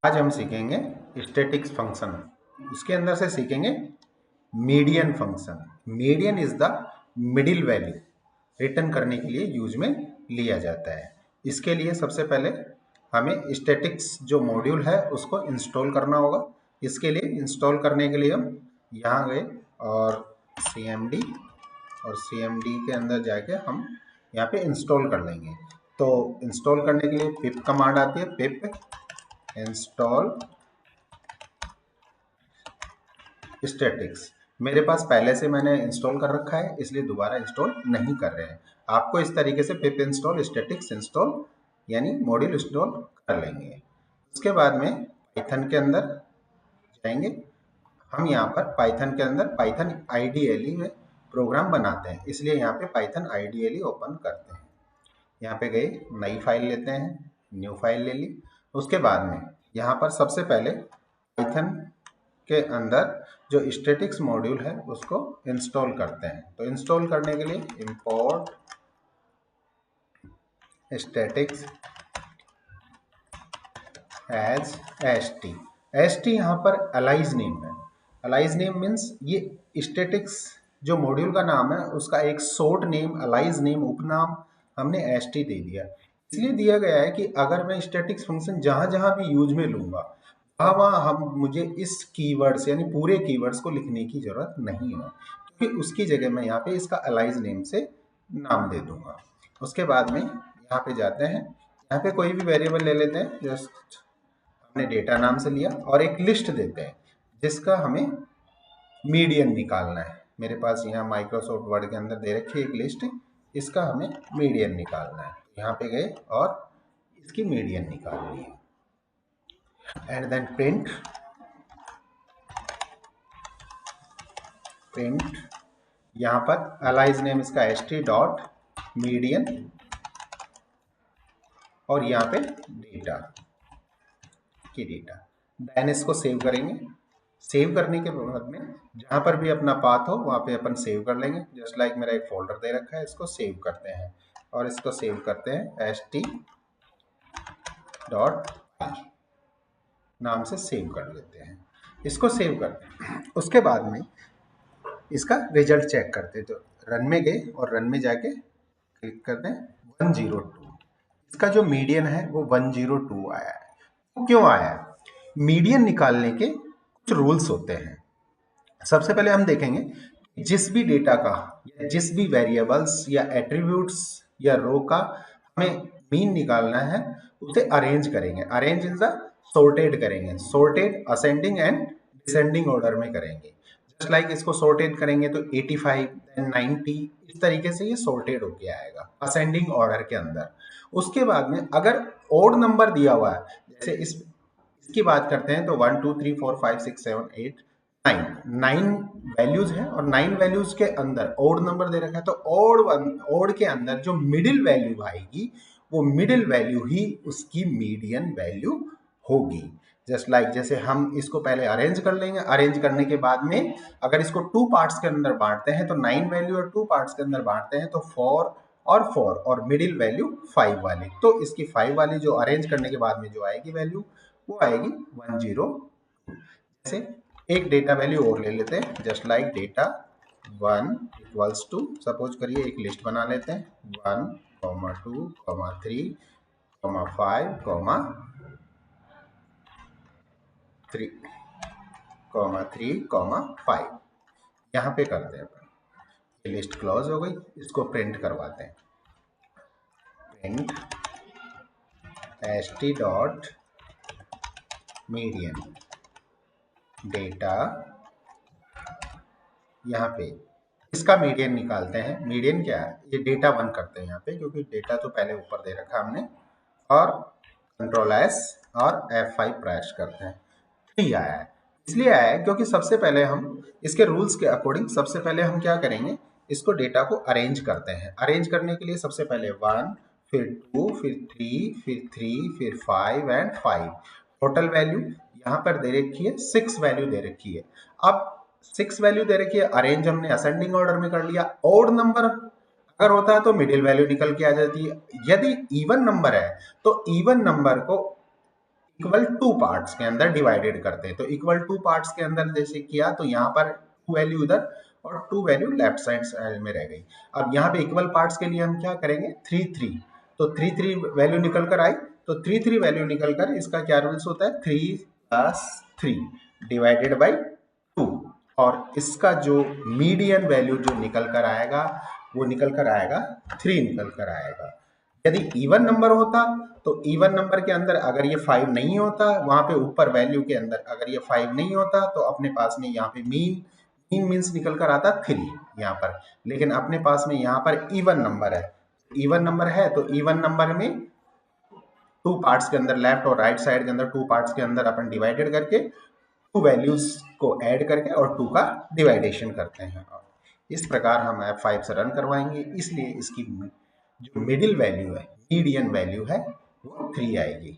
आज हम सीखेंगे स्टैटिक्स फंक्शन। उसके अंदर से सीखेंगे median function. Median is the middle value, return करने के लिए यूज में लिया जाता है। इसके लिए सबसे पहले हमें स्टैटिक्स जो मॉड्यूल है उसको इंस्टॉल करना होगा। इसके लिए इंस्टॉल करने के लिए हम यहाँ गए और cmd और cmd के अंदर जाके हम यहाँ पे इंस्टॉल कर लेंगे। तो इंस्टॉल करने के लिए पिप कमांड आती है, पिप इंस्टॉल स्टैटिक्स। मेरे पास पहले से मैंने इंस्टॉल कर रखा है, इसलिए दोबारा इंस्टॉल नहीं कर रहे हैं। आपको इस तरीके से पिप इंस्टॉल स्टैटिक्स इंस्टॉल यानी मॉड्यूल इंस्टॉल कर लेंगे। उसके बाद में पाइथन के अंदर जाएंगे। हम यहाँ पर पाइथन के अंदर पाइथन आईडीएलई में प्रोग्राम बनाते हैं, इसलिए यहाँ पे पाइथन आईडीएलई ओपन करते हैं। यहाँ पे गए, नई फाइल लेते हैं, न्यू फाइल ले ली। उसके बाद में यहाँ पर सबसे पहले पाइथन के अंदर जो स्टैटिक्स मॉड्यूल है उसको इंस्टॉल करते हैं। तो इंस्टॉल करने के लिए import statistics as st। st यहाँ पर अलाइज नेम है। अलाइज नेम मीन्स ये स्टैटिक्स जो मॉड्यूल का नाम है उसका एक शॉर्ट नेम, अलाइज नेम, उपनाम हमने st दे दिया। इसलिए दिया गया है कि अगर मैं स्टैटिक्स फंक्शन जहाँ जहाँ भी यूज में लूंगा वहाँ हम मुझे इस कीवर्ड्स यानी पूरे कीवर्ड्स को लिखने की जरूरत नहीं है, क्योंकि उसकी जगह मैं यहाँ पे इसका अलाइज नेम से नाम दे दूंगा। उसके बाद में यहाँ पे जाते हैं, यहाँ पे कोई भी वेरिएबल ले लेते हैं, जस्ट हमने डेटा नाम से लिया और एक लिस्ट देते हैं जिसका हमें मीडियन निकालना है। मेरे पास यहाँ माइक्रोसॉफ्ट वर्ड के अंदर दे रखी है एक लिस्ट, इसका हमें मीडियन निकालना है। यहाँ पे गए और इसकी मीडियन निकाल ली एंड देन प्रिंट यहाँ पर अलाइज नेम इसका st डॉट मीडियन और यहाँ पे डेटा की डेटा। देन इसको सेव करेंगे। सेव करने के बाद में जहाँ पर भी अपना पाथ हो वहाँ पे अपन सेव कर लेंगे। जस्ट लाइक मेरा एक फोल्डर दे रखा है, इसको सेव करते हैं और इसको सेव करते हैं st डॉट नाम से सेव कर लेते हैं। इसको सेव करते हैं, उसके बाद में इसका रिजल्ट चेक करते हैं। तो रन में गए और रन में जाके क्लिक करते हैं 102। इसका जो मीडियन है वो 102 आया है। तो क्यों आया है? मीडियन निकालने के कुछ रूल्स होते हैं। सबसे पहले हम देखेंगे जिस भी डेटा का या जिस भी वेरिएबल्स या एट्रीब्यूट्स या रो का हमें मीन निकालना है उसे अरेंज करेंगे। अरेंज इन द सॉर्टेड करेंगे, sorted ascending and descending order में करेंगे। जस्ट लाइक इसको सॉर्टेड करेंगे तो 85 देन 90 इस तरीके से ये सॉर्टेड होके आएगा असेंडिंग ऑर्डर के अंदर। उसके बाद में अगर ओड नंबर दिया हुआ है, जैसे इसकी बात करते हैं तो 1 2 3 4 5 6 7 8 9 वैल्यूज है और 9 वैल्यूज के अंदर ओड नंबर दे रखा है, तो ओड के अंदर जो मिडिल वैल्यू आएगी वो मिडिल वैल्यू ही उसकी मीडियन वैल्यू होगी। जस्ट लाइक जैसे हम इसको पहले अरेंज कर लेंगे, अरेंज करने के बाद में अगर इसको 2 पार्ट्स के अंदर बांटते हैं तो 9 वैल्यू और 2 पार्ट्स के अंदर बांटते हैं तो 4 और मिडिल वैल्यू 5 वाली, तो इसकी 5 वाली जो अरेंज करने के बाद में जो आएगी वैल्यू वो आएगी 102। जैसे एक डेटा वैल्यू और ले लेते हैं, just like data 1 equals to, suppose करिए एक लिस्ट बना लेते हैं 1 2 3 5 3 5 यहाँ पे करते हैं अपन। ये लिस्ट क्लोज हो गई, इसको प्रिंट करवाते हैं। Print st dot median data, यहाँ पे इसका मीडियन निकालते हैं। मीडियन क्या है? ये डेटा 1 करते हैं यहाँ पे, क्योंकि डेटा तो पहले ऊपर दे रखा हमने, और कंट्रोल S और F5 प्रेस करते हैं। नहीं आया है, इसलिए आया है क्योंकि सबसे पहले हम इसके रूल्स के अकॉर्डिंग सबसे पहले हम क्या करेंगे, इसको डेटा को अरेंज करते हैं। अरेंज करने के लिए सबसे पहले 1 फिर 2 फिर 3 फिर 3 फिर 5 एंड 5। टोटल वैल्यू यहाँ पर दे रखी है 6 वैल्यू दे रखी है। अब 6 वैल्यू दे रखी है, अरेंज हमने असेंडिंग ऑर्डर में कर लिया। ऑड नंबर अगर होता है तो मिडिल वैल्यू निकल के आ जाती है। यदि इवन नंबर है तो इवन नंबर को इक्वल टू पार्ट्स के अंदर डिवाइडेड करते हैं। तो इक्वल टू पार्ट्स के अंदर जैसे किया तो यहाँ पर 2 वैल्यू इधर और 2 वैल्यू लेफ्ट साइड में रह गई। अब यहाँ पे इक्वल पार्ट्स के लिए हम क्या करेंगे, 3 तो 3 वैल्यू निकल कर आई। तो 3 वैल्यू निकल कर इसका क्या रूल्स होता है, 3 + 3 डिवाइडेड बाई 2, और इसका जो मीडियन वैल्यू जो निकल कर आएगा वो निकल कर आएगा 3 निकल कर आएगा। यदि इवन नंबर होता तो इवन नंबर के अंदर अगर ये 5 नहीं होता, वहां पे ऊपर वैल्यू के अंदर अगर ये 5 नहीं होता तो अपने पास में यहाँ पे मीन मीन्स निकल कर आता 3 यहाँ पर। लेकिन अपने पास में यहाँ पर इवन नंबर है, इवन नंबर है तो इवन नंबर में 2 पार्ट्स के अंदर लेफ्ट और राइट साइड के अंदर 2 पार्ट्स के अंदर अपन डिवाइडेड करके 2 वैल्यूज को ऐड करके और 2 का डिवाइडेशन करते हैं। इस प्रकार हम F5 से रन करवाएंगे, इसलिए इसकी जो मिडिल वैल्यू है, मीडियन वैल्यू है, वो 3 आएगी।